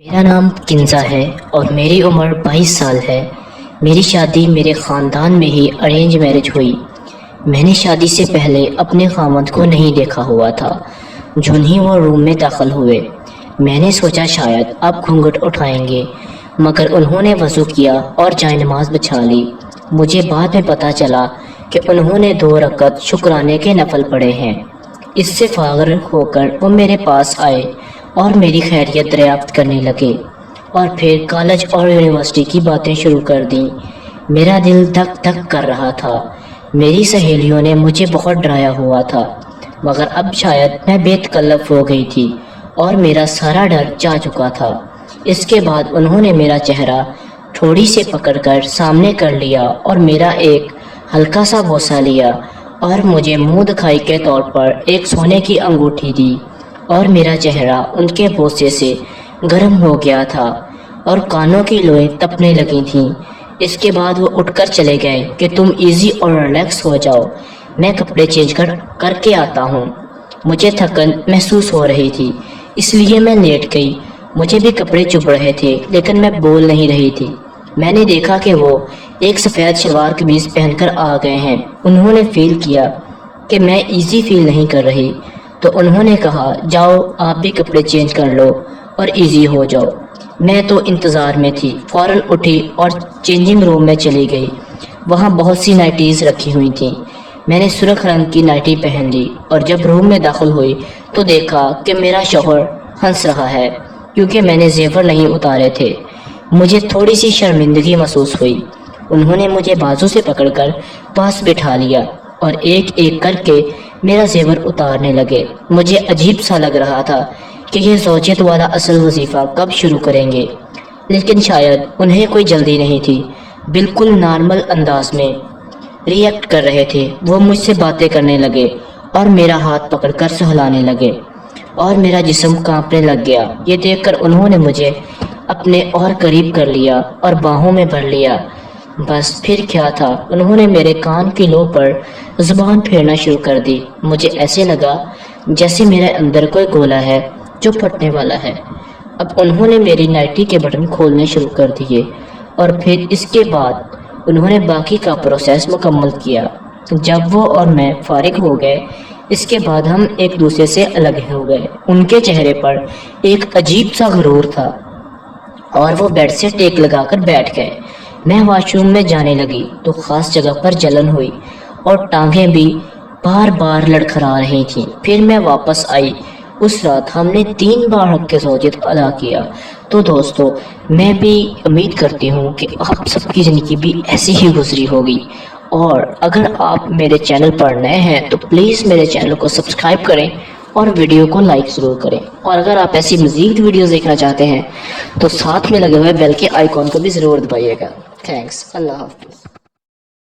میرا نام کنزا ہے اور میری عمر 22 سال ہے۔ میری شادی میرے خاندان میں ہی ارینج میرج ہوئی۔ میں نے شادی سے پہلے اپنے خاوند کو نہیں دیکھا ہوا تھا۔ جونہی وہ روم میں داخل ہوئے میں نے سوچا شاید اب گھونگھٹ اٹھائیں گے، مگر انہوں نے وضو کیا اور جائے نماز بچھا لی۔ مجھے بعد میں پتا چلا کہ انہوں نے 2 رکعت شکرانے کے نفل پڑھے ہیں۔ اس سے فارغ ہو کر وہ میرے پاس آئے اور میری خیریت دریافت کرنے لگے اور پھر کالج اور یونیورسٹی کی باتیں شروع کر دیں۔ میرا دل دھک دھک کر رہا تھا۔ میری سہیلیوں نے مجھے بہت ڈرایا ہوا تھا، مگر اب شاید میں بے تکلف ہو گئی تھی اور میرا سارا ڈر جا چکا تھا۔ اس کے بعد انہوں نے میرا چہرہ تھوڑی سے پکڑ کر سامنے کر لیا اور میرا ایک ہلکا سا بوسہ لیا اور مجھے منہ دکھائی کے طور پر ایک سونے کی انگوٹھی دی اور میرا چہرہ ان کے بوسے سے گرم ہو گیا تھا اور کانوں کی لوئیں تپنے لگی تھیں۔ اس کے بعد وہ اٹھ کر چلے گئے کہ تم ایزی اور ریلیکس ہو جاؤ، میں کپڑے چینج کر کے آتا ہوں۔ مجھے تھکن محسوس ہو رہی تھی، اس لیے میں لیٹ گئی۔ مجھے بھی کپڑے چبھ رہے تھے لیکن میں بول نہیں رہی تھی۔ میں نے دیکھا کہ وہ ایک سفید شلوار قمیض پہن کر آ گئے ہیں۔ انہوں نے فیل کیا کہ میں ایزی فیل نہیں کر رہی تو انہوں نے کہا جاؤ آپ بھی کپڑے چینج کر لو اور ایزی ہو جاؤ۔ میں تو انتظار میں تھی، فوراً اٹھی اور چینجنگ روم میں چلی گئی۔ وہاں بہت سی نائٹیز رکھی ہوئی تھیں۔ میں نے سرخ رنگ کی نائٹی پہن لی اور جب روم میں داخل ہوئی تو دیکھا کہ میرا شوہر ہنس رہا ہے کیونکہ میں نے زیور نہیں اتارے تھے۔ مجھے تھوڑی سی شرمندگی محسوس ہوئی۔ انہوں نے مجھے بازو سے پکڑ کر پاس بٹھا لیا اور ایک ایک کر کے میرا زیور اتارنے لگے۔ مجھے عجیب سا لگ رہا تھا کہ یہ زوجیت والا اصل وظیفہ کب شروع کریں گے، لیکن شاید انہیں کوئی جلدی نہیں تھی۔ بالکل نارمل انداز میں ری ایکٹ کر رہے تھے۔ وہ مجھ سے باتیں کرنے لگے اور میرا ہاتھ پکڑ کر سہلانے لگے اور میرا جسم کانپنے لگ گیا۔ یہ دیکھ کر انہوں نے مجھے اپنے اور قریب کر لیا اور باہوں میں بھر لیا۔ بس پھر کیا تھا، انہوں نے میرے کان کی لو پر زبان پھیرنا شروع کر دی۔ مجھے ایسے لگا جیسے میرے اندر کوئی گولا ہے جو پھٹنے والا ہے۔ اب انہوں نے میری نائٹی کے بٹن کھولنے شروع کر دیے اور پھر اس کے بعد انہوں نے باقی کا پروسیس مکمل کیا۔ جب وہ اور میں فارغ ہو گئے اس کے بعد ہم ایک دوسرے سے الگ ہو گئے۔ ان کے چہرے پر ایک عجیب سا غرور تھا اور وہ بیڈ سے ٹیک لگا کر بیٹھ گئے۔ میں واش روم میں جانے لگی تو خاص جگہ پر جلن ہوئی اور ٹانگیں بھی بار بار لڑکھڑا رہی تھیں۔ پھر میں واپس آئی۔ اس رات ہم نے 3 بار حق زوجیت ادا کیا۔ تو دوستو، میں بھی امید کرتی ہوں کہ آپ سب کی زندگی بھی ایسی ہی گزری ہوگی، اور اگر آپ میرے چینل پر نئے ہیں تو پلیز میرے چینل کو سبسکرائب کریں اور ویڈیو کو لائک ضرور کریں، اور اگر آپ ایسی مزید ویڈیوز دیکھنا چاہتے ہیں تو ساتھ میں لگے ہوئے بیل کے آئیکن کو بھی ضرور دبائیے گا۔ تھینکس، اللہ حافظ۔